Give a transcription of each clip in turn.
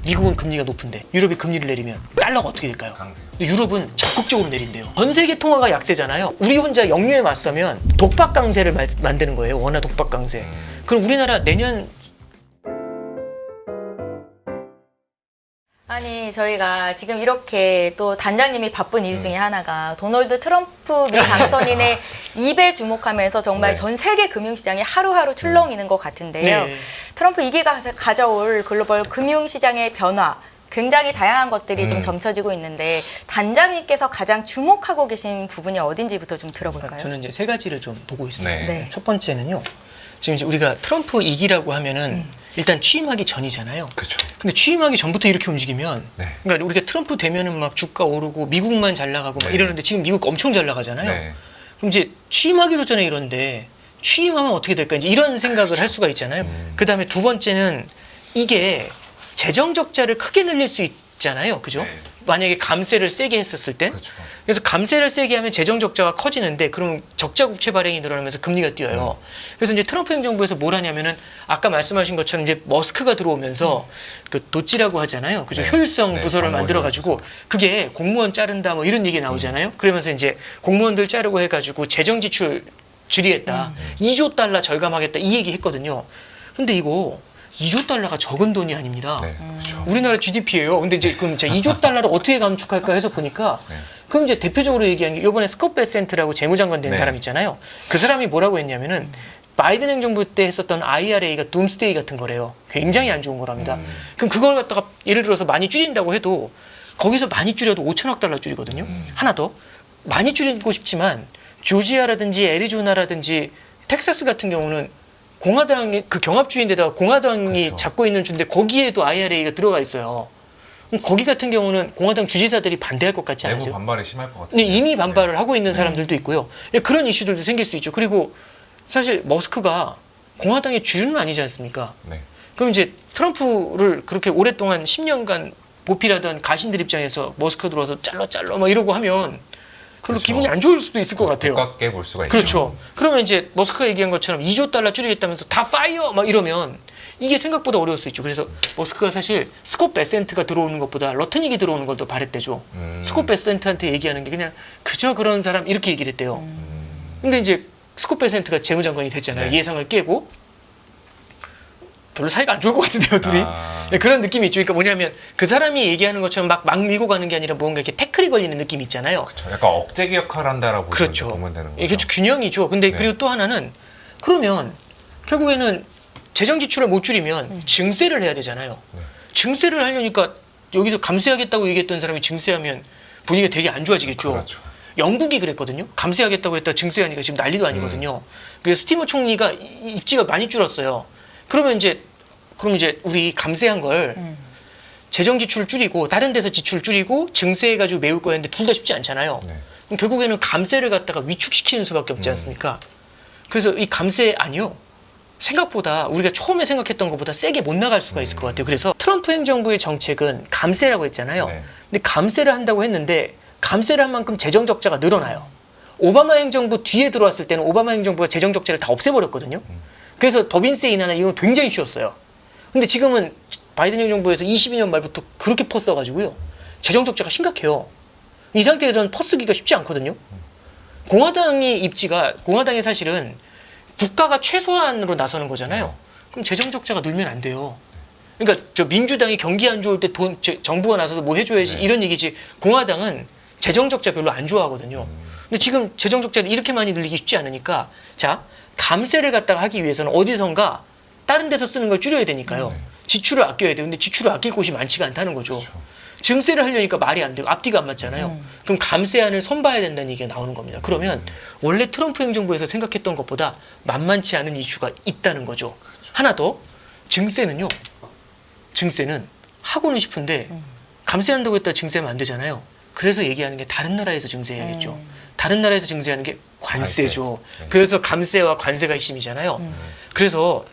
미국은 금리가 높은데 유럽이 금리를 내리면 달러가 어떻게 될까요? 강세요. 유럽은 적극적으로 내린대요. 전 세계 통화가 약세잖아요. 우리 혼자 역류에 맞서면 독박 강세를 만드는 거예요. 원화 독박 강세. 그럼 우리나라 내년 아니 저희가 지금 이렇게 또 단장님이 바쁜 이유 중에 하나가 도널드 트럼프 미 당선인의 입에 주목하면서 정말 네. 전 세계 금융시장이 하루하루 출렁이는 것 같은데요. 네. 트럼프 2기가 가져올 글로벌 금융시장의 변화 굉장히 다양한 것들이 좀 점쳐지고 있는데 단장님께서 가장 주목하고 계신 부분이 어딘지부터 좀 들어볼까요? 저는 이제 세 가지를 좀 보고 있습니다. 네. 네. 첫 번째는요. 지금 이제 우리가 트럼프 2기라고 하면은 일단 취임하기 전이잖아요. 그렇죠. 근데 취임하기 전부터 이렇게 움직이면 네. 그러니까 우리가 트럼프 되면은 막 주가 오르고 미국만 잘 나가고 막 네. 이러는데 지금 미국 엄청 잘 나가잖아요. 네. 그럼 이제 취임하기도 전에 이런데 취임하면 어떻게 될까 이제 이런 생각을 할 수가 있잖아요. 그다음에 두 번째는 이게 재정 적자를 크게 늘릴 수 있잖아요. 그죠? 네. 만약에 감세를 세게 했었을 때. 그렇죠. 그래서 감세를 세게 하면 재정 적자가 커지는데 그럼 적자 국채 발행이 늘어나면서 금리가 뛰어요. 그래서 이제 트럼프 행정부에서 뭘 하냐면은 아까 말씀하신 것처럼 이제 머스크가 들어오면서 그 도찌라고 하잖아요. 그죠? 네. 효율성 네, 부서를 정보 만들어 가지고 효율 그게 공무원 자른다 뭐 이런 얘기 나오잖아요. 그러면서 이제 공무원들 자르고 해 가지고 재정 지출 줄이겠다. 2조 달러 절감하겠다. 이 얘기 했거든요. 근데 이거 2조 달러가 적은 돈이 아닙니다. 네. 그렇죠. 우리나라 GDP예요. 근데 이제 그럼 제가 2조 달러를 어떻게 감축할까 해서 보니까 네. 그럼 이제 대표적으로 얘기한 게 이번에 스콧 베센트라고 재무장관 된 네. 사람 있잖아요. 그 사람이 뭐라고 했냐면은 바이든 행정부 때 했었던 IRA가 둠스데이 같은 거래요. 굉장히 안 좋은 거랍니다. 그럼 그걸 갖다가 예를 들어서 많이 줄인다고 해도 거기서 많이 줄여도 5천억 달러 줄이거든요. 하나 더 많이 줄이고 싶지만 조지아라든지 애리조나라든지 텍사스 같은 경우는 공화당이 그 경합주의인데다가 공화당이 그렇죠. 잡고 있는 주인데 거기에도 IRA가 들어가 있어요. 그럼 거기 같은 경우는 공화당 주지사들이 반대할 것 같지 내부 않으세요? 반발이 심할 것 같은데. 근데 이미 반발을 하고 있는 사람들도 있고요. 예, 그런 이슈들도 생길 수 있죠. 그리고 사실 머스크가 공화당의 주류는 아니지 않습니까? 네. 그럼 이제 트럼프를 그렇게 오랫동안 10년간 보필하던 가신들 입장에서 머스크 들어와서 잘라 막 이러고 하면 별로 그렇죠. 기분이 안 좋을 수도 있을 것 같아요. 가깝게 볼 수가 있죠. 그렇죠. 그러면 이제 머스크가 얘기한 것처럼 2조 달러 줄이겠다면서 다 파이어 막 이러면 이게 생각보다 어려울 수 있죠. 그래서 머스크가 사실 스콧 베센트가 들어오는 것보다 러트닉이 들어오는 걸 더 바랬대죠. 스콧 베센트한테 얘기하는 게 그냥 그저 그런 사람 이렇게 얘기를 했대요. 근데 이제 스콧 베센트가 재무장관이 됐잖아요. 네. 예상을 깨고 별로 사이가 안 좋을 것 같은데요, 둘이. 아. 네, 그런 느낌이 있죠. 그러니까 뭐냐면 그 사람이 얘기하는 것처럼 막 밀고 가는 게 아니라 뭔가 이렇게 태클이 걸리는 느낌이 있잖아요. 그렇죠. 약간 억제기 역할을 한다라고 그렇죠. 보면 되는 거죠. 이게 균형이죠. 근데 네. 그리고 또 하나는 그러면 결국에는 재정 지출을 못 줄이면 증세를 해야 되잖아요. 네. 증세를 하려니까 여기서 감세하겠다고 얘기했던 사람이 증세하면 분위기가 되게 안 좋아지겠죠. 그렇죠. 영국이 그랬거든요. 감세하겠다고 했다 증세하니까 지금 난리도 아니거든요. 그래서 스티머 총리가 입지가 많이 줄었어요. 그럼 이제 우리 감세한 걸 재정 지출 줄이고 다른 데서 지출 줄이고 증세해가지고 메울 거였는데 둘 다 쉽지 않잖아요. 네. 그럼 결국에는 감세를 갖다가 위축시키는 수밖에 없지 않습니까? 그래서 이 감세 아니요. 생각보다 우리가 처음에 생각했던 것보다 세게 못 나갈 수가 있을 것 같아요. 그래서 트럼프 행정부의 정책은 감세라고 했잖아요. 네. 근데 감세를 한다고 했는데 감세를 한 만큼 재정 적자가 늘어나요. 오바마 행정부 뒤에 들어왔을 때는 오바마 행정부가 재정 적자를 다 없애버렸거든요. 그래서 법인세 인하나 이런 거 굉장히 쉬웠어요. 근데 지금은 바이든 행정부에서 22년 말부터 그렇게 퍼써가지고요. 재정 적자가 심각해요. 이 상태에서는 퍼쓰기가 쉽지 않거든요. 공화당이 사실은 국가가 최소한으로 나서는 거잖아요. 그럼 재정 적자가 늘면 안 돼요. 그러니까 저 민주당이 경기 안 좋을 때 정부가 나서서 뭐 해줘야지 네. 이런 얘기지. 공화당은 재정 적자 별로 안 좋아하거든요. 근데 지금 재정 적자를 이렇게 많이 늘리기 쉽지 않으니까 자 감세를 갖다가 하기 위해서는 어디선가 다른 데서 쓰는 걸 줄여야 되니까요. 네. 지출을 아껴야 돼요. 근데 지출을 아낄 곳이 많지가 않다는 거죠. 그렇죠. 증세를 하려니까 말이 안 되고 앞뒤가 안 맞잖아요. 그럼 감세안을 손봐야 된다는 얘기가 나오는 겁니다. 그러면 원래 트럼프 행정부에서 생각했던 것보다 만만치 않은 이슈가 있다는 거죠. 하나 더 증세는요. 증세는 하고는 싶은데 감세한다고 했다 증세하면 안 되잖아요. 그래서 얘기하는 게 다른 나라에서 증세해야겠죠. 다른 나라에서 증세하는 게 관세죠. 관세. 네. 그래서 감세와 관세가 핵심이잖아요. 그래서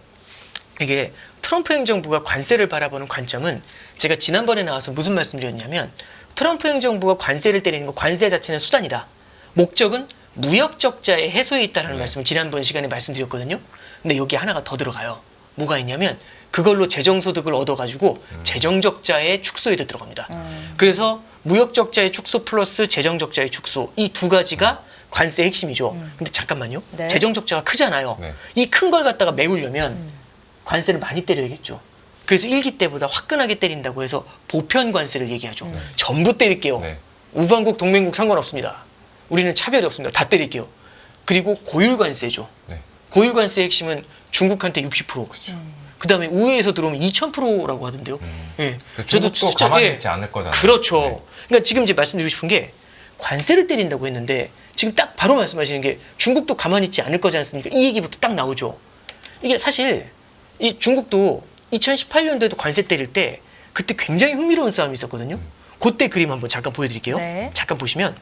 이게 트럼프 행정부가 관세를 바라보는 관점은 제가 지난번에 나와서 무슨 말씀드렸냐면 트럼프 행정부가 관세를 때리는 거 관세 자체는 수단이다. 목적은 무역 적자의 해소에 있다는 말씀을 지난번 시간에 말씀드렸거든요. 근데 여기 하나가 더 들어가요. 뭐가 있냐면 그걸로 재정소득을 얻어가지고 재정적자의 축소에도 들어갑니다. 그래서 무역적자의 축소 플러스 재정적자의 축소 이 두 가지가 관세의 핵심이죠. 근데 잠깐만요. 네. 재정적자가 크잖아요. 네. 이 큰 걸 갖다가 메우려면 관세를 많이 때려야겠죠. 그래서 1기 때보다 화끈하게 때린다고 해서 보편 관세를 얘기하죠. 전부 때릴게요. 네. 우방국, 동맹국 상관없습니다. 우리는 차별이 없습니다. 다 때릴게요. 그리고 고율 관세죠. 네. 고율 관세의 핵심은 중국한테 60%. 그다음에 우회에서 들어오면 2000%라고 하던데요. 예. 중국도 숫자- 가만히 예. 있지 않을 거잖아요. 그렇죠. 네. 그러니까 지금 이제 말씀드리고 싶은 게 관세를 때린다고 했는데 지금 딱 바로 말씀하시는 게 중국도 가만히 있지 않을 거지 않습니까? 이 얘기부터 딱 나오죠. 이게 사실 이 중국도 2018년도에도 관세 때릴 때 그때 굉장히 흥미로운 싸움이 있었거든요. 그때 그림 한번 잠깐 보여드릴게요. 네. 잠깐 보시면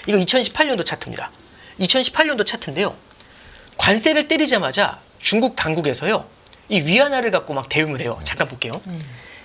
이거 2018년도 차트입니다. 2018년도 차트인데요. 관세를 때리자마자 중국 당국에서요. 이 위안화를 갖고 막 대응을 해요. 잠깐 볼게요.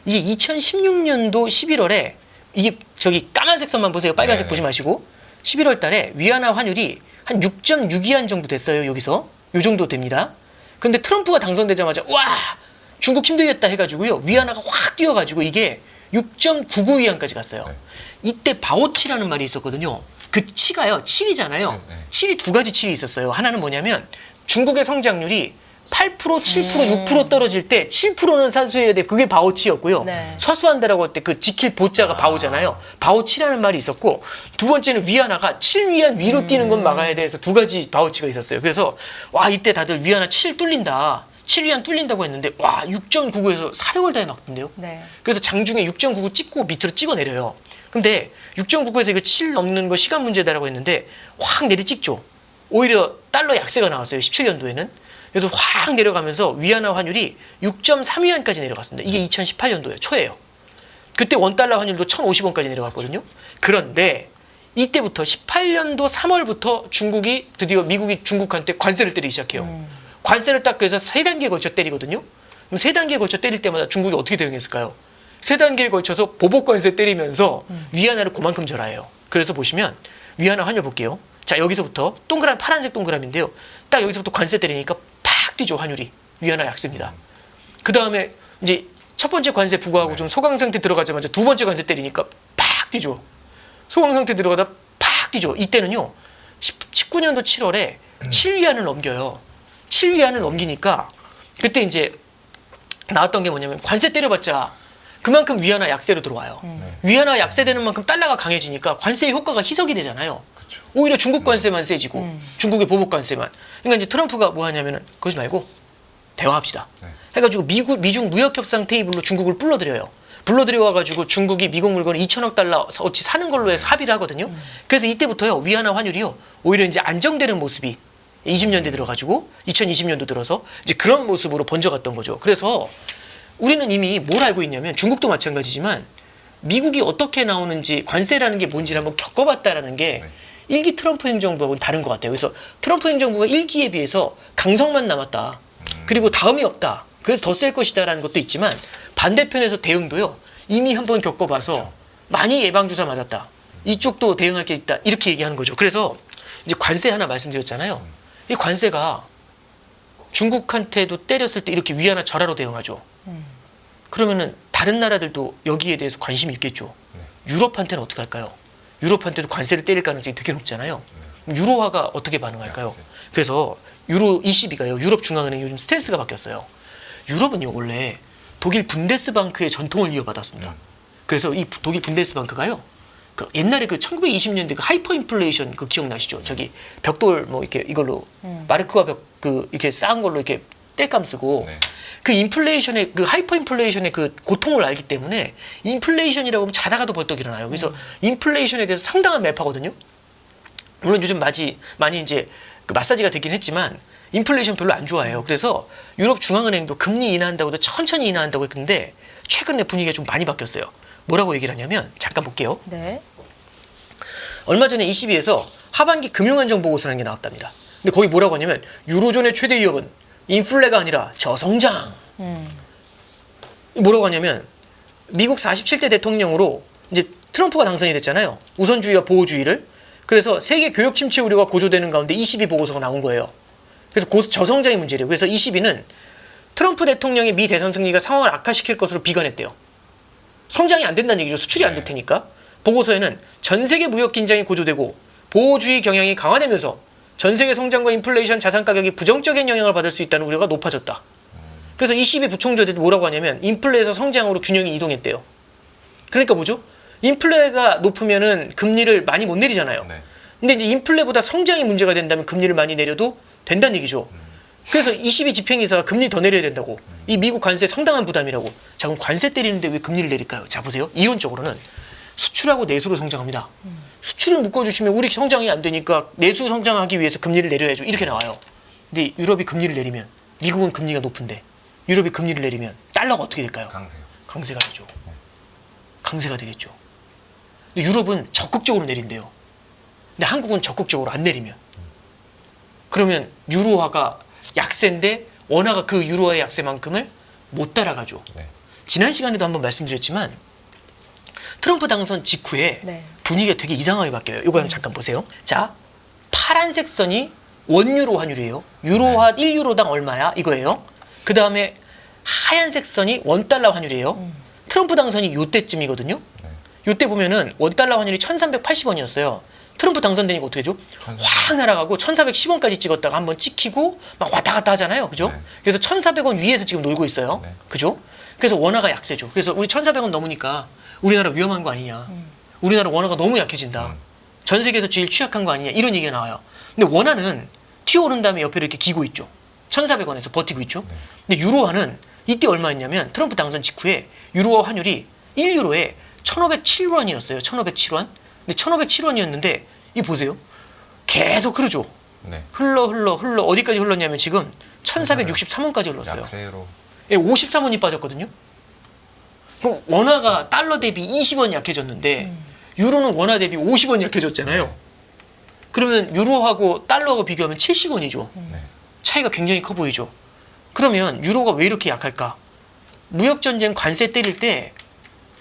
이게 2016년도 11월에 이게 저기 까만색 선만 보세요. 빨간색 네네. 보지 마시고 11월 달에 위안화 환율이 한 6.62안 정도 됐어요. 여기서 요 정도 됩니다. 근데 트럼프가 당선되자마자 와 중국 힘들겠다 해가지고요. 위안화가 확 뛰어가지고 이게 6.99위안까지 갔어요. 네. 이때 바오치라는 말이 있었거든요. 그 치가요. 7이잖아요. 칠, 네. 7이 두 가지 7이 있었어요. 하나는 뭐냐면 중국의 성장률이 8%, 7%, 6% 떨어질 때 7%는 사수해야 돼. 그게 바오치였고요. 네. 사수한다라고 할 때 그 지킬 보자가 바오잖아요. 바오치라는 말이 있었고 두 번째는 위안화가 7위안 위로 뛰는 건 막아야 돼서 두 가지 바오치가 있었어요. 그래서 와 이때 다들 위안화 7 뚫린다. 7위안 뚫린다고 했는데 와 6.99에서 사력을 다해 막던데요. 네. 그래서 장중에 6.99 찍고 밑으로 찍어 내려요. 근데 6.99에서 이거 7 넘는 거 시간 문제다라고 했는데 확 내리 찍죠. 오히려 달러 약세가 나왔어요. 17년도에는. 그래서 확 내려가면서 위안화 환율이 6.3위안까지 내려갔습니다. 이게 2018년도에 초예요. 그때 원달러 환율도 1,050원까지 내려갔거든요. 그런데 이때부터 18년도 3월부터 중국이 드디어 미국이 중국한테 관세를 때리기 시작해요. 관세를 딱 그래서 세 단계에 걸쳐 때리거든요. 그럼 세 단계에 걸쳐 때릴 때마다 중국이 어떻게 대응했을까요? 세 단계에 걸쳐서 보복 관세 때리면서 위안화를 그만큼 절하해요. 그래서 보시면 위안화 환율 볼게요. 자 여기서부터 동그란 파란색 동그라미인데요. 딱 여기서부터 관세 때리니까 팍 뛰죠 환율이. 위안화 약세입니다. 그 다음에 이제 첫 번째 관세 부과하고 좀 소강 상태 들어가자마자 두 번째 관세 때리니까 팍 뛰죠. 소강 상태 들어가다 팍 뛰죠. 이때는요 19년도 7월에 7위안을 넘겨요. 7위안을 넘기니까 그때 이제 나왔던 게 뭐냐면 관세 때려봤자 그만큼 위안화 약세로 들어와요. 위안화 약세되는 만큼 달러가 강해지니까 관세의 효과가 희석이 되잖아요. 그렇죠. 오히려 중국 관세만 세지고 중국의 보복 관세만. 그러니까 이제 트럼프가 뭐 하냐면은 그러지 말고 대화합시다. 네. 해가지고 미중 무역협상 테이블로 중국을 불러들여요. 불러들여와가지고 중국이 미국 물건 2천억 달러 어치 사는 걸로 해서 합의를 하거든요. 그래서 이때부터요 위안화 환율이요 오히려 이제 안정되는 모습이 20년대 들어가지고 2020년도 들어서 이제 그런 모습으로 번져갔던 거죠. 그래서 우리는 이미 뭘 알고 있냐면 중국도 마찬가지지만 미국이 어떻게 나오는지 관세라는 게 뭔지를 한번 겪어봤다라는 게 네. 1기 트럼프 행정부하고는 다른 것 같아요. 그래서 트럼프 행정부가 1기에 비해서 강성만 남았다. 그리고 다음이 없다. 그래서 더 셀 것이다라는 것도 있지만 반대편에서 대응도요. 이미 한번 겪어봐서 많이 예방주사 맞았다. 이쪽도 대응할 게 있다. 이렇게 얘기하는 거죠. 그래서 이제 관세 하나 말씀드렸잖아요. 이 관세가 중국한테도 때렸을 때 이렇게 위안화 절하로 대응하죠. 그러면은 다른 나라들도 여기에 대해서 관심이 있겠죠. 유럽한테는 어떻게 할까요? 유럽한테도 관세를 때릴 가능성이 되게 높잖아요. 유로화가 어떻게 반응할까요? 약세. 그래서 유로 ECB가요. 유럽 중앙은행 요즘 스탠스가 바뀌었어요. 유럽은요 원래 독일 분데스방크의 전통을 이어받았습니다. 그래서 이 독일 분데스방크가요. 그 옛날에 그 1920년대 그 하이퍼 인플레이션 그 기억나시죠? 저기 벽돌 뭐 이렇게 이걸로 마르크와 벽 그 이렇게 쌓은 걸로 이렇게 땔감 쓰고 네. 그 인플레이션의 그 하이퍼 인플레이션의 그 고통을 알기 때문에 인플레이션이라고 하면 자다가도 벌떡 일어나요. 그래서 인플레이션에 대해서 상당한 매파거든요. 물론 요즘 많이 이제 그 마사지가 되긴 했지만 인플레이션 별로 안 좋아해요. 그래서 유럽 중앙은행도 금리 인하한다고도 천천히 인하한다고 했는데 최근에 분위기가 좀 많이 바뀌었어요. 뭐라고 얘기를 하냐면 잠깐 볼게요. 네. 얼마 전에 ECB에서 하반기 금융안정 보고서라는 게 나왔답니다. 근데 거기 뭐라고 하냐면 유로존의 최대 위협은 인플레가 아니라 저성장. 뭐라고 하냐면 미국 47대 대통령으로 이제 트럼프가 당선이 됐잖아요. 우선주의와 보호주의를. 그래서 세계 교역 침체 우려가 고조되는 가운데 ECB 보고서가 나온 거예요. 그래서 저성장의 문제래요. 그래서 ECB는 트럼프 대통령의 미 대선 승리가 상황을 악화시킬 것으로 비관했대요. 성장이 안 된다는 얘기죠. 수출이 안 될 테니까. 보고서에는 전 세계 무역 긴장이 고조되고 보호주의 경향이 강화되면서 전 세계 성장과 인플레이션, 자산 가격이 부정적인 영향을 받을 수 있다는 우려가 높아졌다. 그래서 ECB 부총재도 뭐라고 하냐면 인플레에서 성장으로 균형이 이동했대요. 그러니까 뭐죠? 인플레가 높으면은 금리를 많이 못 내리잖아요. 네. 근데 이제 인플레보다 성장이 문제가 된다면 금리를 많이 내려도 된다는 얘기죠. 그래서 ECB 집행이사가 금리 더 내려야 된다고. 이 미국 관세 상당한 부담이라고. 자, 그럼 관세 때리는데 왜 금리를 내릴까요? 자, 보세요. 이론적으로는 수출하고 내수로 성장합니다. 수출을 묶어주시면 우리 성장이 안 되니까 내수 성장하기 위해서 금리를 내려야죠. 이렇게 나와요. 근데 유럽이 금리를 내리면, 미국은 금리가 높은데 유럽이 금리를 내리면 달러가 어떻게 될까요? 강세요. 강세가 되죠. 강세가 되겠죠. 근데 유럽은 적극적으로 내린대요. 근데 한국은 적극적으로 안 내리면. 그러면 유로화가 약세인데 원화가 그 유로화의 약세만큼을 못 따라가죠. 네. 지난 시간에도 한번 말씀드렸지만 트럼프 당선 직후에 네. 분위기가 되게 이상하게 바뀌어요. 이거 한번 잠깐 보세요. 자, 파란색 선이 원유로 환율이에요. 유로화 1유로당 얼마야? 이거예요. 그 다음에 하얀색 선이 원달러 환율이에요. 트럼프 당선이 요때쯤이거든요. 네. 요때 보면은 원달러 환율이 1380원이었어요. 트럼프 당선되니까 어떻게 되죠? 1400. 확 날아가고 1410원까지 찍었다가 한번 찍히고 막 왔다 갔다 하잖아요. 그죠? 네. 그래서 1400원 위에서 지금 놀고 있어요. 네. 그죠? 그래서 원화가 약세죠. 그래서 우리 1400원 넘으니까 우리나라 위험한 거 아니냐. 우리나라 원화가 너무 약해진다. 전 세계에서 제일 취약한 거 아니냐. 이런 얘기가 나와요. 근데 원화는 튀어오른 다음에 옆에 이렇게 기고 있죠. 1400원에서 버티고 있죠. 네. 근데 유로화는 이때 얼마였냐면 트럼프 당선 직후에 유로화 환율이 1유로에 1507원이었어요. 1507원. 근데 1507원이었는데 이 보세요. 계속 흐르죠. 네. 흘러 어디까지 흘렀냐면 지금 1463원까지 흘렀어요. 약세로. 예, 53원이 빠졌거든요. 그럼 원화가 달러 대비 20원 약해졌는데 유로는 원화 대비 50원 약해졌잖아요. 그러면 유로하고 달러하고 비교하면 70원이죠. 네. 차이가 굉장히 커 보이죠. 그러면 유로가 왜 이렇게 약할까? 무역전쟁 관세 때릴 때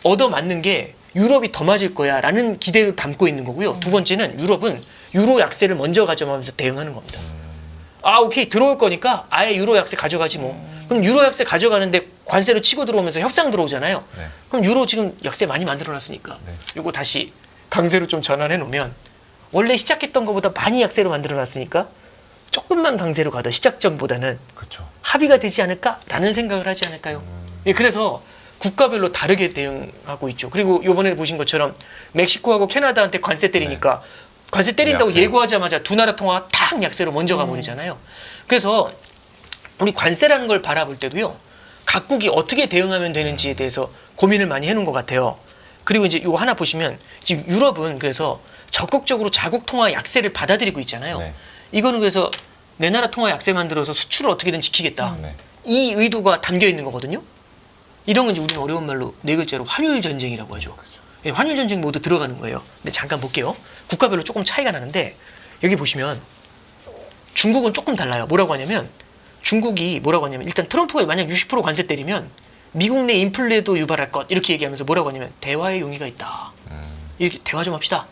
얻어맞는 게 유럽이 더 맞을 거야 라는 기대를 담고 있는 거고요. 두 번째는 유럽은 유로 약세를 먼저 가져가면서 대응하는 겁니다. 아, 오케이. 들어올 거니까 아예 유로 약세 가져가지 뭐. 그럼 유로 약세 가져가는데 관세로 치고 들어오면서 협상 들어오잖아요. 네. 그럼 유로 지금 약세 많이 만들어놨으니까 네. 이거 다시 강세로 좀 전환해 놓으면 원래 시작했던 것보다 많이 약세로 만들어놨으니까 조금만 강세로 가도 시작 전보다는 그렇죠. 합의가 되지 않을까라는 생각을 하지 않을까요? 예, 그래서 국가별로 다르게 대응하고 있죠. 그리고 이번에 보신 것처럼 멕시코하고 캐나다한테 관세 때리니까 관세 때린다고 약세. 예고하자마자 두 나라 통화가 탁 약세로 먼저 가버리잖아요. 그래서 우리 관세라는 걸 바라볼 때도요. 각국이 어떻게 대응하면 되는지에 대해서 고민을 많이 해놓은 것 같아요. 그리고 이제 이거 하나 보시면 지금 유럽은 그래서 적극적으로 자국 통화 약세를 받아들이고 있잖아요. 네. 이거는 그래서 내 나라 통화 약세 만들어서 수출을 어떻게든 지키겠다. 네. 이 의도가 담겨 있는 거거든요. 이런 건 이제 우리는 어려운 말로 네 글자로 환율 전쟁이라고 하죠. 예, 환율 전쟁 모두 들어가는 거예요. 근데 잠깐 볼게요. 국가별로 조금 차이가 나는데 여기 보시면 중국은 조금 달라요. 뭐라고 하냐면 중국이 뭐라고 하냐면 일단 트럼프가 만약 60% 관세 때리면 미국 내 인플레도 유발할 것 이렇게 얘기하면서 뭐라고 하냐면 대화의 용의가 있다. 이렇게 대화 좀 합시다.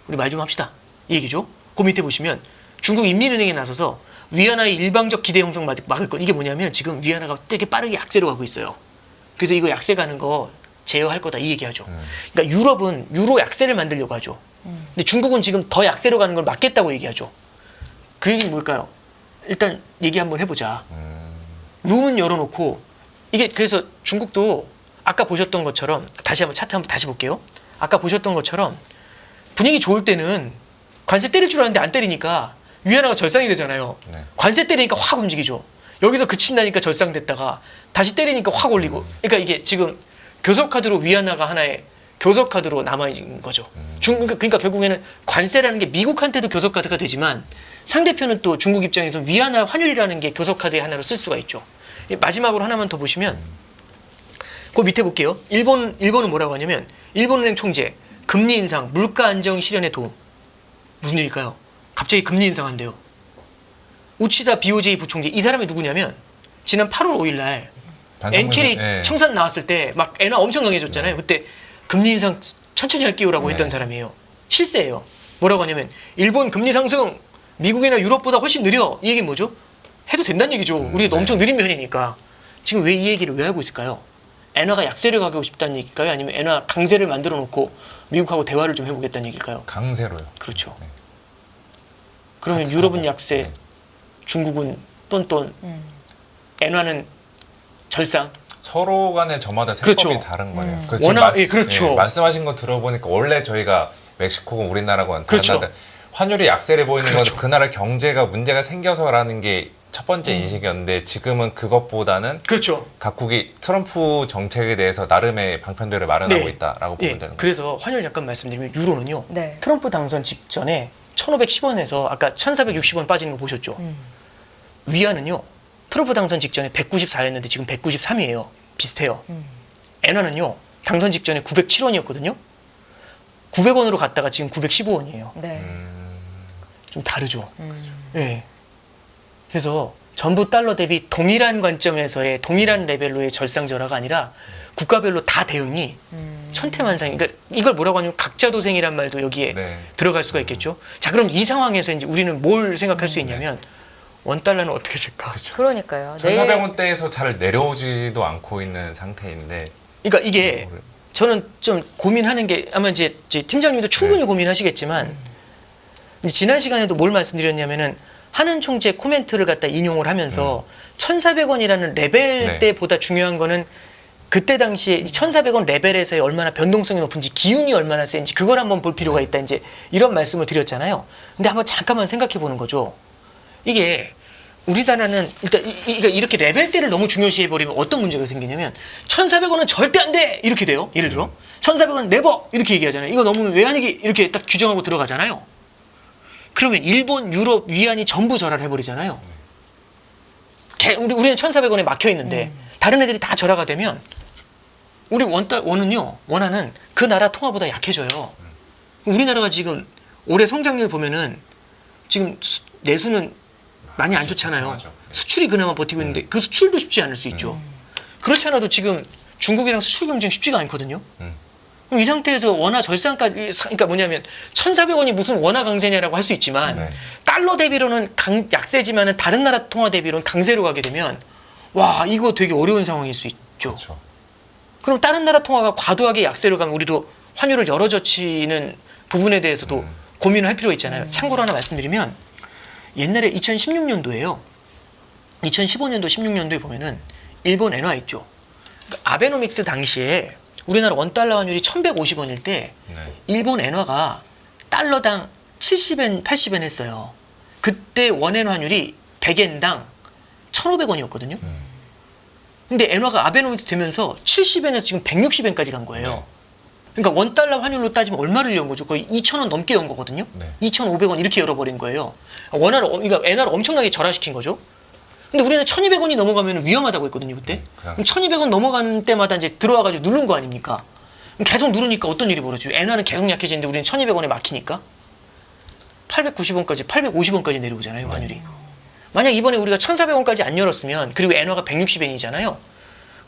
우리 말 좀 합시다. 이 얘기죠. 그 밑에 보시면 중국 인민은행에 나서서 위안화의 일방적 기대 형성 막을 것. 이게 뭐냐면 지금 위안화가 되게 빠르게 약세로 가고 있어요. 그래서 이거 약세 가는 거 제어할 거다 이 얘기하죠. 그러니까 유럽은 유로 약세를 만들려고 하죠. 근데 중국은 지금 더 약세로 가는 걸 막겠다고 얘기하죠. 그 얘기는 뭘까요? 일단 얘기 한번 해보자. 룸은 열어놓고 이게 그래서 중국도 아까 보셨던 것처럼 다시 한번 차트 한번 다시 볼게요. 아까 보셨던 것처럼 분위기 좋을 때는 관세 때릴 줄 알았는데 안 때리니까 위안화가 절상이 되잖아요. 네. 관세 때리니까 확 움직이죠. 여기서 그친다니까 절상됐다가 다시 때리니까 확 올리고. 그러니까 이게 지금 교섭카드로 위안화가 하나의 교섭카드로 남아있는 거죠. 그러니까 결국에는 관세라는 게 미국한테도 교섭카드가 되지만 상대편은 또 중국 입장에서 위안화 환율이라는 게 교섭카드의 하나로 쓸 수가 있죠. 마지막으로 하나만 더 보시면 그 밑에 볼게요. 일본은 뭐라고 하냐면 일본은행 총재 금리 인상, 물가 안정 실현에 도움. 무슨 얘기일까요? 갑자기 금리 인상한대요. 우치다 BOJ 부총재 이 사람이 누구냐면 지난 8월 5일 날 엔케리 네. 청산 나왔을 때 막 엔화 엄청 강해졌잖아요. 그때 금리 인상 천천히 할게요라고 했던 사람이에요. 실세예요. 뭐라고 하냐면 일본 금리 상승 미국이나 유럽보다 훨씬 느려. 이 얘기는 뭐죠? 해도 된다는 얘기죠. 우리가 엄청 느린 편이니까. 지금 왜 이 얘기를 왜 하고 있을까요? 엔화가 약세를 가고 싶다는 얘기일까요? 아니면 엔화 강세를 만들어 놓고 미국하고 대화를 좀 해보겠다는 얘기일까요? 강세로요. 그렇죠. 네. 그러면 같은 유럽은 하고, 약세, 네. 중국은 똔똔, 엔화는 절상. 서로 간에 저마다 세법이 그렇죠. 다른 거예요. 워낙- 예, 그렇죠. 말씀하신 거 들어보니까 원래 저희가 멕시코고 우리나라고 그렇죠. 다른 나라 환율이 약세를 보이는 그렇죠. 건 그 나라 경제가 문제가 생겨서라는 게 첫 번째 인식이었는데 지금은 그것보다는 그렇죠. 각국이 트럼프 정책에 대해서 나름의 방편들을 마련하고 네. 있다라고 예, 보면 되는 거죠. 그래서 환율 잠깐 말씀드리면 유로는요. 네. 트럼프 당선 직전에 1,510원에서 아까 1,460원 빠지는 거 보셨죠? 위안은요. 트럼프 당선 직전에 194였는데 지금 193이에요. 비슷해요. 엔화는요. 당선 직전에 907원이었거든요. 900원으로 갔다가 지금 915원이에요. 네. 좀 다르죠. 예. 그래서 전부 달러 대비 동일한 관점에서의 동일한 레벨로의 절상절하가 아니라 국가별로 다 대응이 천태만상. 그러니까 이걸 뭐라고 하냐면 각자 도생이란 말도 여기에 네. 들어갈 수가 있겠죠. 자, 그럼 이 상황에서 이제 우리는 뭘 생각할 수 있냐면 원 달러는 어떻게 될까? 그러니까요. 1,400원대에서 잘 내려오지도 않고 있는 상태인데 그러니까 이게 저는 좀 고민하는 게 아마 이제 팀장님도 충분히 고민하시겠지만 이제 지난 시간에도 뭘 말씀드렸냐면은 하는 총재 코멘트를 갖다 인용을 하면서 1,400원이라는 레벨 네. 때보다 중요한 거는 그때 당시에 1,400원 레벨에서의 얼마나 변동성이 높은지 기운이 얼마나 센지 그걸 한번 볼 필요가 있다 이제 이런 말씀을 드렸잖아요. 근데 한번 잠깐만 생각해 보는 거죠. 이게 우리나라는 일단 이렇게 레벨대를 너무 중요시해 버리면 어떤 문제가 생기냐면 1,400원은 절대 안 돼! 이렇게 돼요. 예를 들어 1,400원 네버! 이렇게 얘기하잖아요. 이거 너무 외환위기 이렇게 딱 규정하고 들어가잖아요. 그러면 일본, 유럽, 위안이 전부 절하를 해버리잖아요. 우리는 1,400원에 막혀 있는데 다른 애들이 다 절하가 되면 우리 원화는 그 나라 통화보다 약해져요. 우리나라가 지금 올해 성장률 보면은 지금 내수는 많이 안 좋잖아요. 걱정하죠. 수출이 그나마 버티고 있는데 그 수출도 쉽지 않을 수 있죠. 그렇지 않아도 지금 중국이랑 수출 경쟁 쉽지가 않거든요. 그럼 이 상태에서 원화 절상까지, 그러니까 뭐냐면 1,400원이 무슨 원화 강세냐라고 할 수 있지만 네. 달러 대비로는 약세지만은 다른 나라 통화 대비로는 강세로 가게 되면 와 이거 되게 어려운 상황일 수 있죠. 그렇죠. 그럼 다른 나라 통화가 과도하게 약세로 가면 우리도 환율을 열어젖히는 부분에 대해서도 고민을 할 필요가 있잖아요. 참고로 하나 말씀드리면 옛날에 2016년도에요. 2015년도, 16년도에 보면은 일본 엔화 있죠. 그러니까 아베노믹스 당시에 우리나라 원달러 환율이 1,150원일 때 네. 일본 엔화가 달러당 70엔, 80엔 했어요. 그때 원엔 환율이 100엔당 1,500원이었거든요. 근데 엔화가 아베노믹스 되면서 70엔에서 지금 160엔까지 간 거예요. 네. 그러니까 원달러 환율로 따지면 얼마를 연 거죠? 거의 2,000원 넘게 연 거거든요. 네. 2,500원 이렇게 열어버린 거예요. 그러니까 엔화를 엄청나게 절하시킨 거죠. 근데 우리는 1,200원이 넘어가면 위험하다고 했거든요, 그때. 그냥- 그럼 1,200원 넘어가는 때마다 이제 들어와가지고 누른 거 아닙니까? 그럼 계속 누르니까 어떤 일이 벌어져요? 엔화는 계속 약해지는데 우리는 1,200원에 막히니까 890원까지, 850원까지 내려오잖아요, 환율이. 만약 이번에 우리가 1,400원까지 안 열었으면 그리고 엔화가 160엔이잖아요.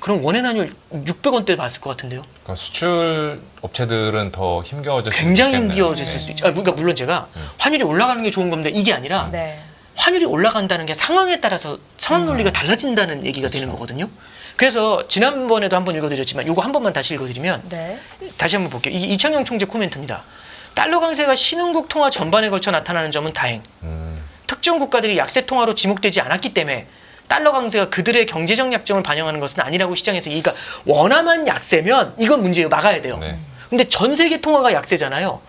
그럼 원엔 환율 600원대 봤을 것 같은데요. 그러니까 수출 업체들은 더 힘겨워졌을 수 굉장히 있겠네요. 힘겨워졌을 수도 있죠. 그러니까 물론 제가 환율이 올라가는 게 좋은 건데 이게 아니라 네. 환율이 올라간다는 게 상황에 따라서 상황 논리가 달라진다는 얘기가 되는 거거든요. 그래서 지난번에도 한번 읽어드렸지만 이거 한 번만 다시 읽어드리면 네. 다시 한번 볼게요. 이게 이창용 총재 코멘트입니다. 달러 강세가 신흥국 통화 전반에 걸쳐 나타나는 점은 다행. 특정 국가들이 약세 통화로 지목되지 않았기 때문에 달러 강세가 그들의 경제적 약점을 반영하는 것은 아니라고 시장에서 그러니까 원화만 약세면 이건 문제예요. 막아야 돼요. 네. 근데 전 세계 통화가 약세잖아요.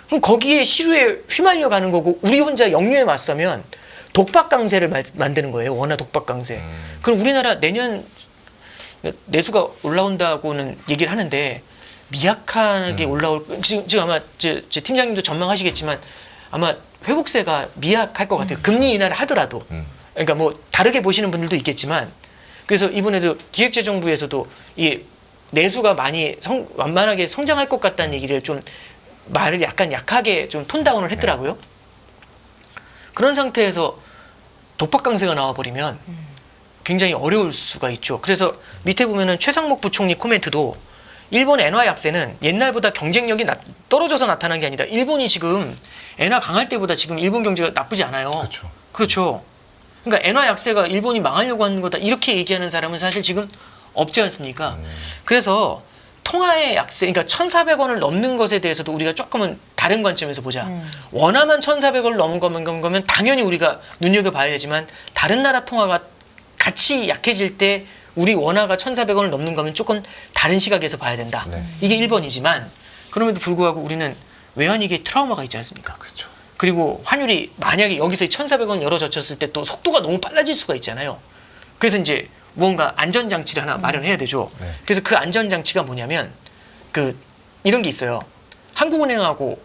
그럼 거기에 시류에 휘말려 가는 거고 우리 혼자 역류에 맞서면 독박 강세를 만드는 거예요. 원화 독박 강세. 그럼 우리나라 내년 내수가 올라온다고는 얘기를 하는데 미약하게 올라올 지금 아마 제 팀장님도 전망하시겠지만 아마 회복세가 미약할 것 같아요. 금리 인하를 하더라도. 그러니까 뭐 다르게 보시는 분들도 있겠지만 그래서 이번에도 기획재정부에서도 이 내수가 많이 완만하게 성장할 것 같다는 얘기를 좀 말을 약간 약하게 좀 톤다운을 했더라고요. 그런 상태에서 독박 강세가 나와버리면 굉장히 어려울 수가 있죠. 그래서 밑에 보면은 최상목 부총리 코멘트도 일본 엔화 약세는 옛날보다 경쟁력이 떨어져서 나타난 게 아니다. 일본이 지금 엔화 강할 때보다 지금 일본 경제가 나쁘지 않아요. 그렇죠. 그렇죠. 그러니까 엔화 약세가 일본이 망하려고 하는 거다 이렇게 얘기하는 사람은 사실 지금 없지 않습니까? 그래서 통화의 약세, 그러니까 1,400원을 넘는 것에 대해서도 우리가 조금은 다른 관점에서 보자. 원화만 1,400원을 넘은 거면 당연히 우리가 눈여겨봐야 되지만 다른 나라 통화가 같이 약해질 때 우리 원화가 1,400원을 넘는 거면 조금 다른 시각에서 봐야 된다. 네. 이게 1번이지만 그럼에도 불구하고 우리는 외환위기의 트라우마가 있지 않습니까? 그렇죠. 그리고 환율이 만약에 여기서 1,400원 열어젖혔을 때 또 속도가 너무 빨라질 수가 있잖아요. 그래서 이제 무언가 안전장치를 하나 마련해야 되죠. 네. 그래서 그 안전장치가 뭐냐면 이런 게 있어요. 한국은행하고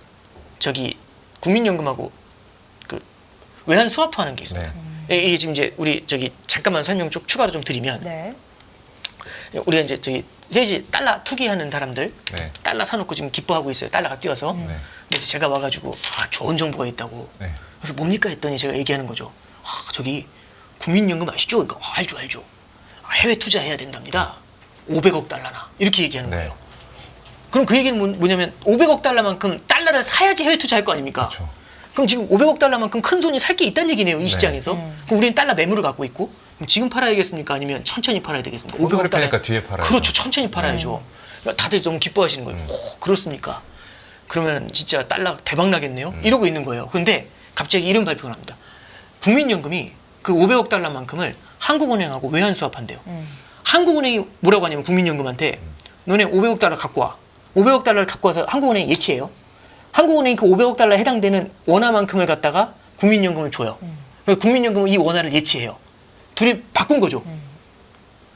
저기 국민연금하고 그 외환 스와프하는 게 있습니다. 이게 지금 이제 우리 저기 잠깐만 설명 좀 추가로 좀 드리면 네. 우리가 이제 저기 셋이 달러 투기하는 사람들 네. 달러 사놓고 지금 기뻐하고 있어요. 달러가 뛰어서. 네. 근데 이제 제가 와가지고 좋은 정보가 있다고. 네. 그래서 뭡니까 했더니 제가 얘기하는 거죠. 저기 국민연금 아시죠? 이거 알죠, 알죠. 해외 투자해야 된답니다. 500억 달러나 이렇게 얘기하는 네. 거예요. 그럼 그 얘기는 뭐냐면 500억 달러만큼 달러를 사야지 해외 투자할 거 아닙니까? 그렇죠. 그럼 지금 500억 달러만큼 큰 손이 살 게 있다는 얘기네요. 이 네. 시장에서. 그럼 우리는 달러 매물을 갖고 있고 그럼 지금 팔아야겠습니까? 아니면 천천히 팔아야 되겠습니까? 500억 달러. 팔니까 뒤에 팔아야죠. 그렇죠. 천천히 팔아야죠. 그러니까 다들 너무 기뻐하시는 거예요. 그렇습니까? 그러면 진짜 달러 대박 나겠네요. 이러고 있는 거예요. 근데 갑자기 이런 발표가 납니다. 국민연금이 그 500억 달러만큼을 한국은행하고 외환 수합한대요. 한국은행이 뭐라고 하냐면 국민연금한테 너네 500억 달러 갖고 와. 500억 달러를 갖고 와서 한국은행이 예치해요. 한국은행이 그 500억 달러에 해당되는 원화만큼을 갖다가 국민연금을 줘요. 그러니까 국민연금은 이 원화를 예치해요. 둘이 바꾼 거죠.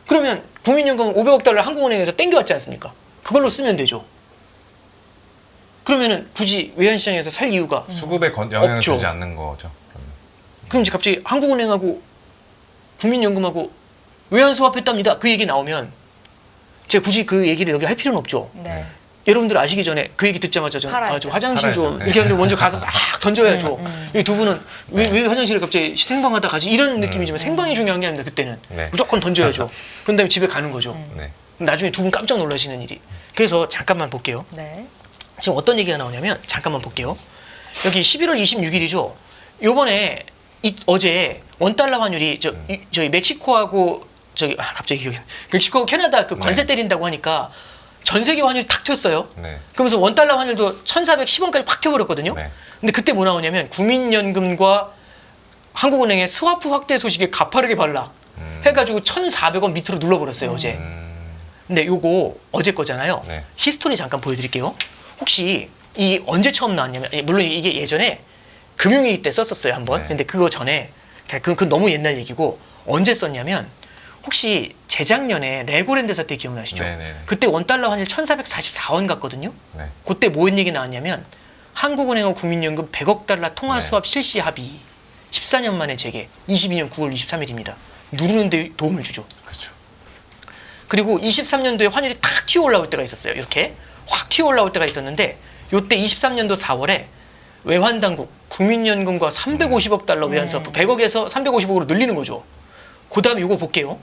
그러면 국민연금은 500억 달러 한국은행에서 땡겨왔지 않습니까? 그걸로 쓰면 되죠. 그러면은 굳이 외환시장에서 살 이유가 수급에 영향을 없죠. 주지 않는 거죠. 그럼 이제 갑자기 한국은행하고 국민연금하고 외환 수합했답니다. 그 얘기 나오면 제가 굳이 그 얘기를 여기 할 필요는 없죠. 네. 여러분들 아시기 전에 그 얘기 듣자마자 좀 팔아야죠. 화장실 좀 팔아야죠. 이렇게 하는데 먼저 가서 막 던져야죠. 이 두 분은 왜 화장실에 갑자기 생방하다 가지 이런 느낌이지만 생방이 중요한 게 아닙니다. 그때는 네. 무조건 던져야죠. 그런 다음에 집에 가는 거죠. 네. 나중에 두 분 깜짝 놀라시는 일이. 그래서 잠깐만 볼게요. 네. 지금 어떤 얘기가 나오냐면 잠깐만 볼게요. 여기 11월 26일이죠. 요번에 어제 원달러 환율이 저희 멕시코하고 저기 갑자기 기억이 멕시코하고 캐나다 그 관세 때린다고 하니까 전 세계 환율이 탁 튀었어요. 네. 그러면서 원달러 환율도 1,410원까지 팍 튀어버렸거든요. 네. 근데 그때 뭐 나오냐면 국민연금과 한국은행의 스와프 확대 소식에 가파르게 발락 해가지고 1,400원 밑으로 눌러버렸어요 어제. 근데 요거 어제 거잖아요. 네. 히스토리 잠깐 보여드릴게요. 혹시 이 언제 처음 나왔냐면 물론 이게 예전에 금융위기 때 썼었어요 한번. 네. 근데 근데 그거 전에 그 너무 옛날 얘기고 언제 썼냐면 혹시 재작년에 레고랜드 사태 기억나시죠? 네. 그때 원달러 환율 1,444원 갔거든요. 네. 그때 뭔 얘기 나왔냐면 한국은행과 국민연금 100억 달러 통화 네. 수합 실시 합의 14년 만에 재개 22년 9월 23일입니다. 누르는 데 도움을 주죠. 그렇죠. 그리고 23년도에 환율이 탁 튀어 올라올 때가 있었어요. 이렇게 확 튀어 올라올 때가 있었는데 요때 23년도 4월에 외환당국 국민연금과 350억 달러 외환 수합 100억에서 350억으로 늘리는 거죠. 그 다음에 요거 볼게요.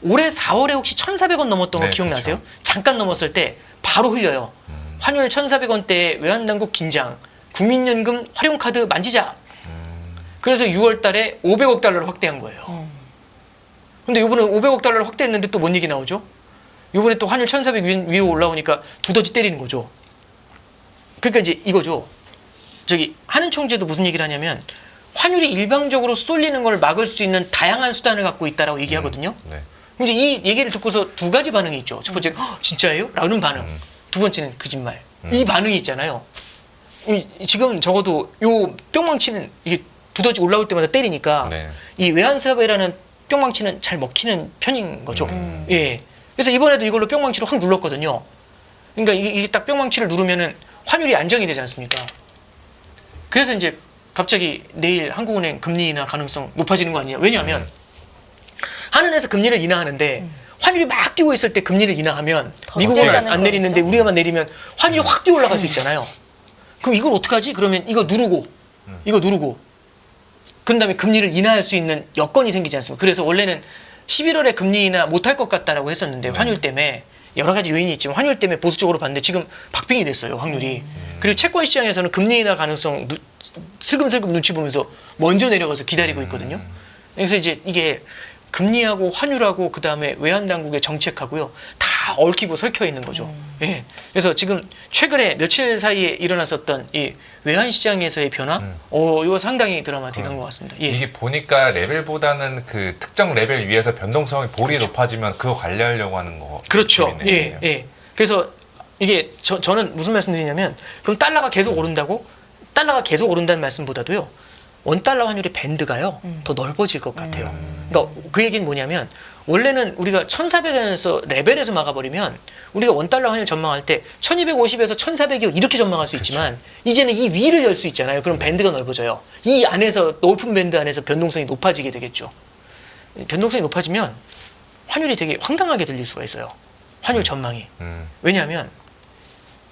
올해 4월에 혹시 1,400원 넘었던 거 네, 기억나세요? 그렇죠. 잠깐 넘었을 때 바로 흘려요. 환율 1,400원대에 외환당국 긴장, 국민연금 활용카드 만지자. 그래서 6월 달에 500억 달러를 확대한 거예요. 근데 이번에 500억 달러를 확대했는데 또 뭔 얘기 나오죠? 이번에 또 환율 1,400 위로 올라오니까 두더지 때리는 거죠. 그러니까 이제 이거죠. 저기 하는 총재도 무슨 얘기를 하냐면 환율이 일방적으로 쏠리는 걸 막을 수 있는 다양한 수단을 갖고 있다라고 얘기하거든요. 네. 이제 이 얘기를 듣고서 두 가지 반응이 있죠. 첫 번째는 진짜예요? 라는 반응. 두 번째는 거짓말. 이 반응이 있잖아요. 지금 적어도 요 뿅망치는 이게 두더지 올라올 때마다 때리니까 네. 이 외환수합이라는 뿅망치는 잘 먹히는 편인 거죠. 예. 그래서 이번에도 이걸로 뿅망치를 확 눌렀거든요. 그러니까 이게 딱 뿅망치를 누르면은 환율이 안정이 되지 않습니까? 그래서 이제 갑자기 내일 한국은행 금리 인하 가능성 높아지는 거 아니냐? 왜냐하면 한은에서 금리를 인하하는데 환율이 막 뛰고 있을 때 금리를 인하하면 미국은 내릴 안 가능성이 내리는데 있죠. 우리가만 내리면 환율이 확 뛰어 올라갈 수 있잖아요. 그럼 이걸 어떡하지? 그러면 이거 누르고 그런 다음에 금리를 인하할 수 있는 여건이 생기지 않습니까? 그래서 원래는 11월에 금리 인하 못할 것 같다라고 했었는데 환율 때문에 여러 가지 요인이 있지만 환율 때문에 보수적으로 봤는데 지금 박빙이 됐어요 확률이. 그리고 채권 시장에서는 금리 인하 가능성 슬금슬금 눈치 보면서 먼저 내려가서 기다리고 있거든요. 그래서 이제 이게 금리하고 환율하고 그 다음에 외환 당국의 정책하고요 다 얽히고 설켜 있는 거죠. 예. 그래서 지금 최근에 며칠 사이에 일어났었던 이 외환 시장에서의 변화, 이거 상당히 드라마틱한 것 같습니다. 예. 이게 보니까 레벨보다는 그 특정 레벨 위에서 변동성이 볼이 높아지면 그거 관리하려고 하는 거. 그렇죠. 느낌이네요. 예, 예. 그래서 이게 저는 무슨 말씀드리냐면 그럼 달러가 계속 오른다고? 달러가 계속 오른다는 말씀보다도요. 원달러 환율의 밴드가요. 더 넓어질 것 같아요. 그러니까 그 얘기는 뭐냐면 원래는 우리가 1,400원에서 레벨에서 막아버리면 우리가 원달러 환율 전망할 때 1,250에서 1,400이 이렇게 전망할 수 있지만 이제는 이 위를 열 수 있잖아요. 그럼 밴드가 넓어져요. 이 안에서 높은 밴드 안에서 변동성이 높아지게 되겠죠. 변동성이 높아지면 환율이 되게 황당하게 들릴 수가 있어요. 환율 전망이. 왜냐하면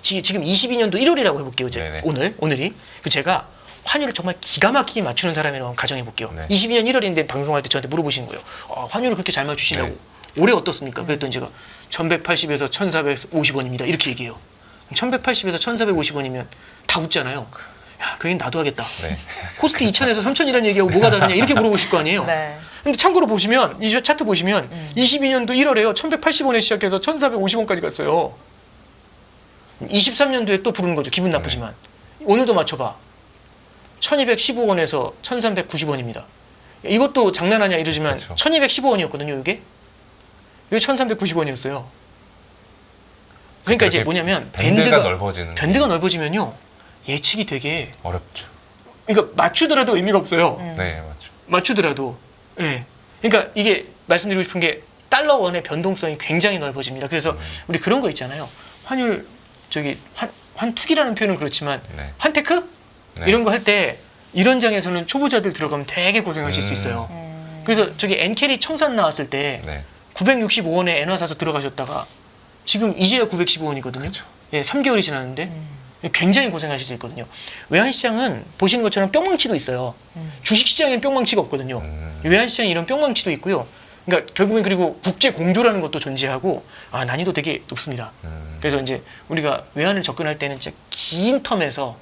지금 22년도 1월이라고 해볼게요. 이제 오늘이. 그 제가 환율을 정말 기가 막히게 맞추는 사람이라고 한번 가정해 볼게요. 네. 22년 1월인데 방송할 때 저한테 물어보시는 거예요. 환율을 그렇게 잘 맞추시냐고. 네. 올해 어떻습니까? 그랬더니 제가 1180에서 1450원입니다. 이렇게 얘기해요. 1180에서 1450원이면 다 웃잖아요. 야, 그 얘기는 나도 하겠다. 네. 코스피 2000에서 3000이라는 얘기하고 뭐가 다르냐 이렇게 물어보실 거 아니에요. 네. 근데 참고로 보시면 이 차트 보시면 22년도 1월에요. 1180원에 시작해서 1450원까지 갔어요. 23년도에 또 부르는 거죠. 기분 나쁘지만. 오늘도 맞춰봐. 1215원에서 1390원입니다. 이것도 장난하냐 이러지만 그렇죠. 1215원이었거든요. 이게 1390원이었어요. 그러니까 이제 뭐냐면 밴드가 넓어지는 밴드가 넓어지면요 예측이 되게 어렵죠. 그러니까 맞추더라도 의미가 없어요. 네, 맞죠. 맞추더라도. 예. 그러니까 이게 말씀드리고 싶은 게 달러 원의 변동성이 굉장히 넓어집니다. 그래서 우리 그런 거 있잖아요. 환율 저기 환투기라는 표현은 그렇지만 네. 환테크 네. 이런 거 할 때 이런 장에서는 초보자들 들어가면 되게 고생하실 수 있어요. 그래서 저기 엔캐리 청산 나왔을 때 네. 960원에 엔화 사서 들어가셨다가 지금 이제야 915원이거든요. 그렇죠. 예, 3개월이 지났는데 굉장히 고생하실 수 있거든요. 외환시장은 보시는 것처럼 뿅망치도 있어요. 주식시장에는 뿅망치가 없거든요. 외환시장에 이런 뿅망치도 있고요. 그러니까 결국엔 그리고 국제 공조라는 것도 존재하고 난이도 되게 높습니다. 그래서 이제 우리가 외환을 접근할 때는 진짜 긴 텀에서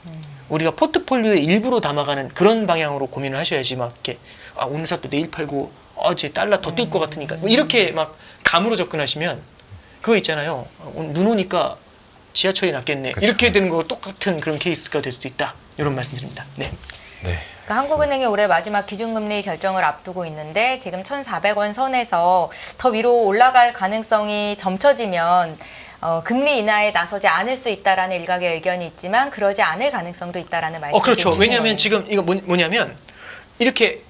우리가 포트폴리오에 일부러 담아가는 그런 방향으로 고민을 하셔야지 막 이렇게 오늘 샀다 내일 팔고 제 달러 더 뛸 것 같으니까 뭐 이렇게 막 감으로 접근하시면 그거 있잖아요. 오늘 눈 오니까 지하철이 낫겠네. 그쵸. 이렇게 되는 거 똑같은 그런 케이스가 될 수도 있다. 이런 말씀드립니다. 네. 네. 그러니까 한국은행이 올해 마지막 기준금리 결정을 앞두고 있는데 지금 1,400원 선에서 더 위로 올라갈 가능성이 점쳐지면 금리 인하에 나서지 않을 수 있다라는 일각의 의견이 있지만 그러지 않을 가능성도 있다라는 말씀을 그렇죠. 주신 왜냐하면 거예요. 지금 이거 뭐냐면 이렇게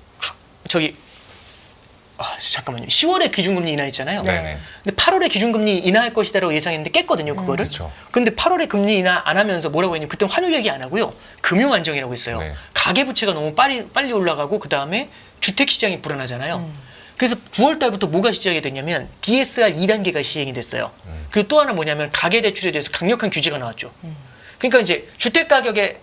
저기 잠깐만요. 10월에 기준금리 인하했잖아요. 네. 근데 8월에 기준금리 인하할 것이다라고 예상했는데 깼거든요, 그거를. 그렇죠. 근데 8월에 금리 인하 안 하면서 뭐라고 했냐면 그때 환율 얘기 안 하고요. 금융 안정이라고 했어요. 네. 가계 부채가 너무 빨리 올라가고 그다음에 주택 시장이 불안하잖아요. 그래서 9월 달부터 뭐가 시작이 됐냐면 DSR 2단계가 시행이 됐어요. 그리고 또 하나 뭐냐면 가계 대출에 대해서 강력한 규제가 나왔죠. 그러니까 이제 주택 가격의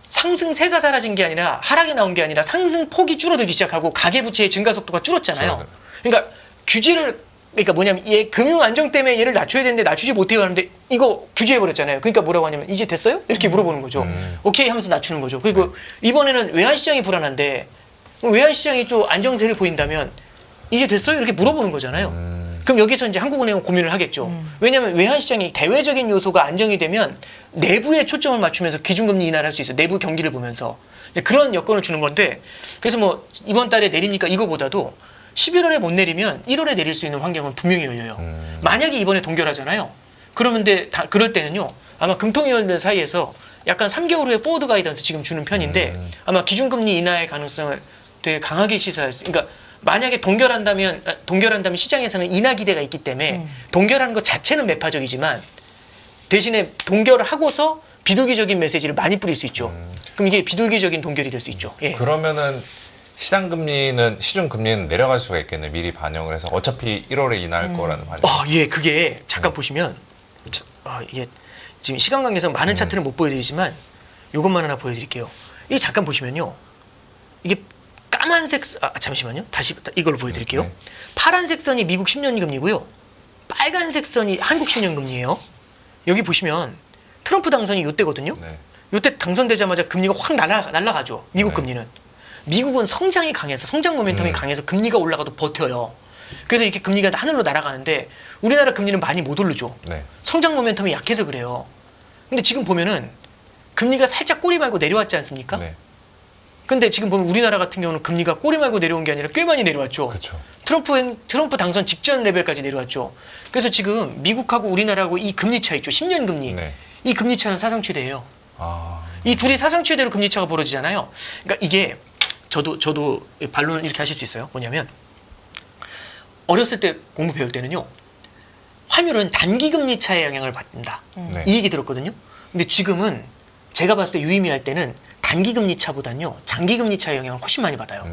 상승세가 사라진 게 아니라 하락이 나온 게 아니라 상승 폭이 줄어들기 시작하고 가계부채의 증가 속도가 줄었잖아요. 그러니까 규제를 그러니까 뭐냐면 얘 금융 안정 때문에 얘를 낮춰야 되는데 낮추지 못해요 하는데 이거 규제해 버렸잖아요. 그러니까 뭐라고 하냐면 이제 됐어요? 이렇게 물어보는 거죠. 오케이 하면서 낮추는 거죠. 그리고 이번에는 외환 시장이 불안한데 외환 시장이 좀 안정세를 보인다면 이제 됐어요? 이렇게 물어보는 거잖아요. 그럼 여기서 이제 한국은행은 고민을 하겠죠. 왜냐하면 외환 시장이 대외적인 요소가 안정이 되면 내부에 초점을 맞추면서 기준금리 인하를 할 수 있어요. 내부 경기를 보면서 그런 여건을 주는 건데 그래서 뭐 이번 달에 내리니까 이거보다도 11월에 못 내리면 1월에 내릴 수 있는 환경은 분명히 열려요. 만약에 이번에 동결하잖아요. 그러면 그럴 때는요. 아마 금통위원들 사이에서 약간 3개월 후에 포워드 가이던스 지금 주는 편인데 아마 기준금리 인하의 가능성을 되게 강하게 시사할 수. 그러니까 만약에 동결한다면 시장에서는 인하 기대가 있기 때문에 동결하는 것 자체는 매파적이지만 대신에 동결을 하고서 비둘기적인 메시지를 많이 뿌릴 수 있죠. 그럼 이게 비둘기적인 동결이 될 수 있죠. 예. 그러면은 시중 금리는 내려갈 수가 있겠네. 미리 반영을 해서 어차피 1월에 인하할 거라는 반영. 예, 그게 잠깐 보시면 이게 지금 시간 관계상 많은 차트를 못 보여드리지만 이것만 하나 보여드릴게요. 이게 잠깐 보시면요, 이게 까만색 잠시만요. 다시 이걸 보여드릴게요. 네. 파란색 선이 미국 10년 금리고요. 빨간색 선이 한국 10년 금리예요. 여기 보시면 트럼프 당선이 이때거든요. 네. 이때 당선되자마자 금리가 확 날아가죠. 미국 네. 금리는. 미국은 성장이 강해서 성장 모멘텀이 강해서 금리가 올라가도 버텨요. 그래서 이렇게 금리가 하늘로 날아가는데 우리나라 금리는 많이 못 오르죠. 네. 성장 모멘텀이 약해서 그래요. 근데 지금 보면은 금리가 살짝 꼬리 말고 내려왔지 않습니까? 네. 근데 지금 보면 우리나라 같은 경우는 금리가 꼬리 말고 내려온 게 아니라 꽤 많이 내려왔죠. 그렇죠. 트럼프 당선 직전 레벨까지 내려왔죠. 그래서 지금 미국하고 우리나라하고 이 금리 차 있죠. 10년 금리. 네. 이 금리 차는 사상 최대예요. 아. 이 둘이 사상 최대로 금리 차가 벌어지잖아요. 그러니까 이게 저도 반론을 이렇게 하실 수 있어요. 뭐냐면 어렸을 때 공부 배울 때는요. 환율은 단기 금리 차의 영향을 받는다. 네. 이 얘기 들었거든요. 근데 지금은 제가 봤을 때 유의미할 때는 단기 금리 차보다는요. 장기 금리 차의 영향을 훨씬 많이 받아요.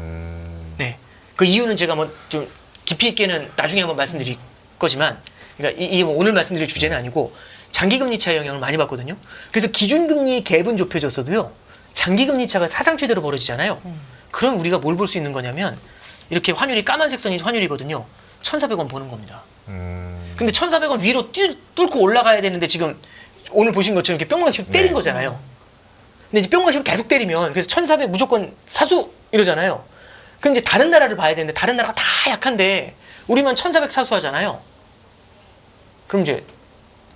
네. 그 이유는 제가 뭐 좀 깊이 있게는 나중에 한번 말씀드릴 거지만, 그러니까 이게 뭐 오늘 말씀드릴 주제는 아니고 장기 금리 차의 영향을 많이 받거든요. 그래서 기준 금리 갭은 좁혀졌어도요. 장기 금리 차가 사상 최대로 벌어지잖아요. 그럼 우리가 뭘 볼 수 있는 거냐면 이렇게 환율이 까만색 선이 환율이거든요. 1,400원 보는 겁니다. 근데 1,400원 위로 뚫고 올라가야 되는데 지금 오늘 보신 것처럼 이렇게 뿅망치로 때린 네. 거잖아요. 근데 이제 뿅망치로 계속 때리면 그래서 1,400 무조건 사수 이러잖아요. 그럼 이제 다른 나라를 봐야 되는데 다른 나라가 다 약한데 우리만 1,400 사수하잖아요. 그럼 이제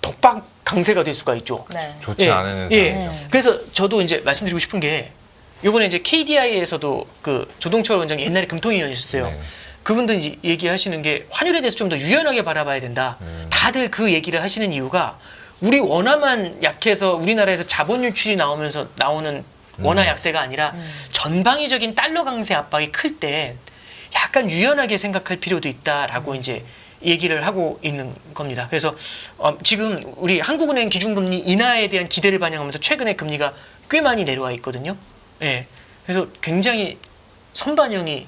독박 강세가 될 수가 있죠. 네. 좋지 않은 상황이죠. 그래서 저도 이제 말씀드리고 싶은 게 이번에 이제 KDI에서도 그 조동철 원장이 옛날에 금통위원이셨어요. 네. 그분도 이제 얘기하시는 게 환율에 대해서 좀 더 유연하게 바라봐야 된다. 다들 그 얘기를 하시는 이유가 우리 원화만 약해서 우리나라에서 자본 유출이 나오면서 나오는 원화 약세가 아니라 전방위적인 달러 강세 압박이 클 때 약간 유연하게 생각할 필요도 있다라고 이제 얘기를 하고 있는 겁니다. 그래서 지금 우리 한국은행 기준금리 인하에 대한 기대를 반영하면서 최근에 금리가 꽤 많이 내려와 있거든요. 예. 그래서 굉장히 선반영이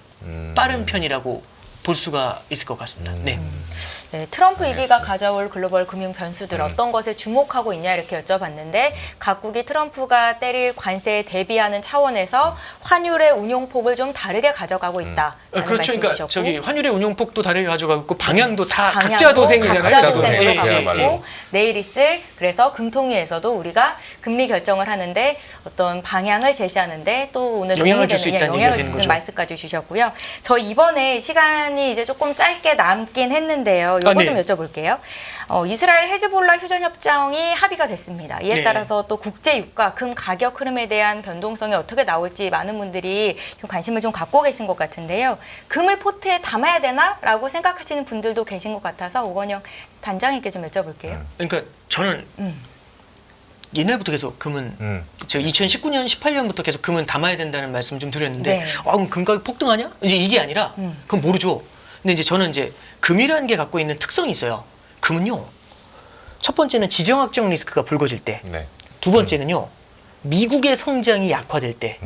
빠른 편이라고 볼 수가 있을 것 같습니다. 네. 네, 트럼프 알겠습니다. 위기가 가져올 글로벌 금융 변수들 어떤 것에 주목하고 있냐 이렇게 여쭤봤는데 각국이 트럼프가 때릴 관세에 대비하는 차원에서 환율의 운용폭을 좀 다르게 가져가고 있다라는 그렇죠. 말씀 그러니까 주셨고 저기 환율의 운용폭도 다르게 가져가고 있고 방향도 다 방향도 각자 도생이잖아요. 각자 도생. 도생으로 예, 가고 그야말로. 있고 내일 있을 그래서 금통위에서도 우리가 금리 결정을 하는데 어떤 방향을 제시하는데 또 오늘 영향을 도움이 줄수 되는 있다는 영향을 얘기가 주는 되는 거죠. 말씀까지 주셨고요. 저 이번에 시간이 이제 조금 짧게 남긴 했는데요. 요거 네. 좀 여쭤볼게요. 이스라엘 헤즈볼라 휴전 협정이 합의가 됐습니다. 이에 네. 따라서 또 국제 유가 금 가격 흐름에 대한 변동성이 어떻게 나올지 많은 분들이 좀 관심을 좀 갖고 계신 것 같은데요. 금을 포트에 담아야 되나라고 생각하시는 분들도 계신 것 같아서 오건영 단장님께 좀 여쭤볼게요. 그러니까 저는 옛날부터 계속 금은 제가 2019년, 18년부터 계속 금은 담아야 된다는 말씀 좀 드렸는데 네. 그럼 금 가격 폭등하냐? 이제 이게 아니라 그건 모르죠. 근데 이제 저는 이제 금이라는 게 갖고 있는 특성이 있어요. 금은요. 첫 번째는 지정학적 리스크가 불거질 때. 네. 두 번째는요. 미국의 성장이 약화될 때.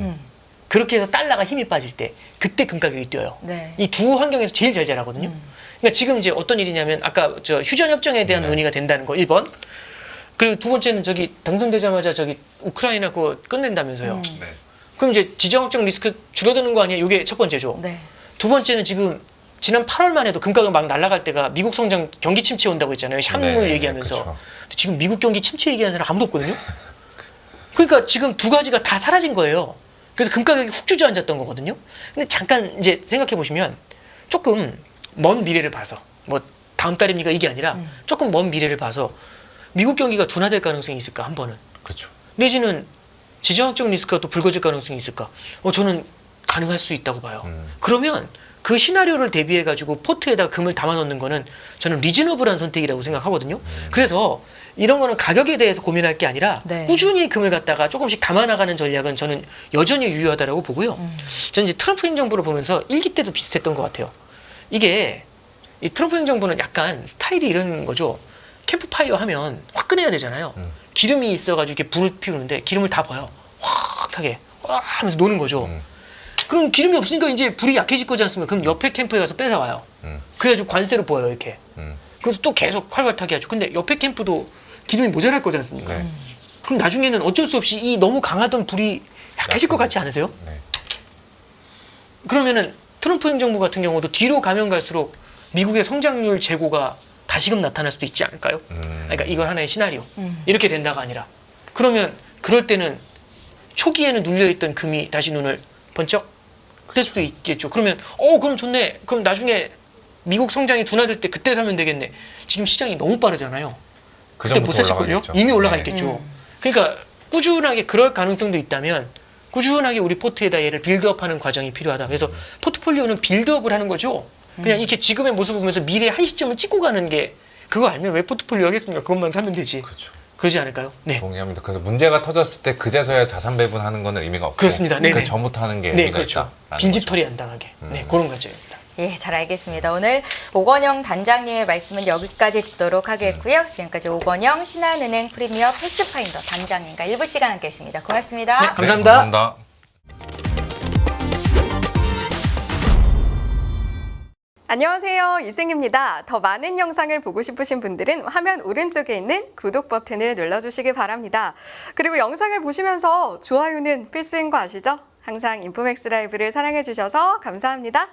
그렇게 해서 달러가 힘이 빠질 때. 그때 금 가격이 뛰어요. 네. 이 두 환경에서 제일 잘 자라거든요. 그러니까 지금 이제 어떤 일이냐면 아까 저 휴전 협정에 대한 논의가 된다는 거 1번. 그리고 두 번째는 저기 당선되자마자 저기 우크라이나 그거 끝낸다면서요. 네. 그럼 이제 지정학적 리스크 줄어드는 거 아니에요? 이게 첫 번째죠. 네. 두 번째는 지금 지난 8월만 해도 금가격 막 날아갈 때가 미국 성장 경기 침체 온다고 했잖아요. 샤물 네, 얘기하면서. 그쵸. 근데 지금 미국 경기 침체 얘기하는 사람 아무도 없거든요. 그러니까 지금 두 가지가 다 사라진 거예요. 그래서 금가격이 훅 주저앉았던 거거든요. 근데 잠깐 이제 생각해 보시면 조금 먼 미래를 봐서 뭐 다음 달입니까 이게 아니라 조금 먼 미래를 봐서 미국 경기가 둔화될 가능성이 있을까 한 번은. 그렇죠. 내지는 지정학적 리스크가 또 불거질 가능성이 있을까? 저는 가능할 수 있다고 봐요. 그러면 그 시나리오를 대비해 가지고 포트에다 금을 담아 넣는 거는 저는 리즈너블한 선택이라고 생각하거든요. 그래서 이런 거는 가격에 대해서 고민할 게 아니라 네. 꾸준히 금을 갖다가 조금씩 담아 나가는 전략은 저는 여전히 유효하다라고 보고요. 저는 이제 트럼프 행정부를 보면서 1기 때도 비슷했던 것 같아요. 이게 이 트럼프 행정부는 약간 스타일이 이런 거죠. 캠프파이어 하면 화끈해야 되잖아요. 기름이 있어가지고 이렇게 불을 피우는데 기름을 다 봐요. 확 하게 와 하면서 노는 거죠. 그럼 기름이 없으니까 이제 불이 약해질 거지 않습니까? 그럼 옆에 캠프에 가서 뺏어와요. 그래가지고 관세로 보여요 이렇게. 그래서 또 계속 활발하게 하죠. 근데 옆에 캠프도 기름이 모자랄 거지 않습니까? 네. 그럼 나중에는 어쩔 수 없이 이 너무 강하던 불이 약해질 것 같지 않으세요? 네. 그러면은 트럼프 행정부 같은 경우도 뒤로 가면 갈수록 미국의 성장률 재고가 다시금 나타날 수도 있지 않을까요? 그러니까 이건 하나의 시나리오. 이렇게 된다가 아니라. 그러면 그럴 때는 초기에는 눌려있던 금이 다시 눈을 번쩍 그럴 수도 있겠죠. 그러면 그럼 좋네. 그럼 나중에 미국 성장이 둔화될 때 그때 사면 되겠네. 지금 시장이 너무 빠르잖아요. 그 그때 못 전부터 사실걸요? 올라가겠죠. 이미 올라가 네. 있겠죠. 그러니까 꾸준하게 그럴 가능성도 있다면 꾸준하게 우리 포트에다 얘를 빌드업하는 과정이 필요하다. 그래서 포트폴리오는 빌드업을 하는 거죠. 그냥 이렇게 지금의 모습을 보면서 미래의 한 시점을 찍고 가는 게 그거 알면 왜 포트폴리오 하겠습니까? 그것만 사면 되지. 그렇죠. 그러지 않을까요? 네. 동의합니다. 그래서 문제가 터졌을 때 그제서야 자산 배분하는 거는 의미가 없고 그렇습니다. 네네. 그 전부터 하는 게 네, 의미가 그렇죠. 있다. 빈집털이 안 당하게. 네, 그런 과정입니다. 예, 잘 알겠습니다. 오늘 오건영 단장님의 말씀은 여기까지 듣도록 하겠고요. 지금까지 오건영 신한은행 프리미어 패스파인더 단장님과 1부 시간 함께했습니다. 고맙습니다. 네, 감사합니다. 네, 감사합니다. 안녕하세요. 이승입니다. 더 많은 영상을 보고 싶으신 분들은 화면 오른쪽에 있는 구독 버튼을 눌러주시기 바랍니다. 그리고 영상을 보시면서 좋아요는 필수인 거 아시죠? 항상 인포맥스 라이브를 사랑해주셔서 감사합니다.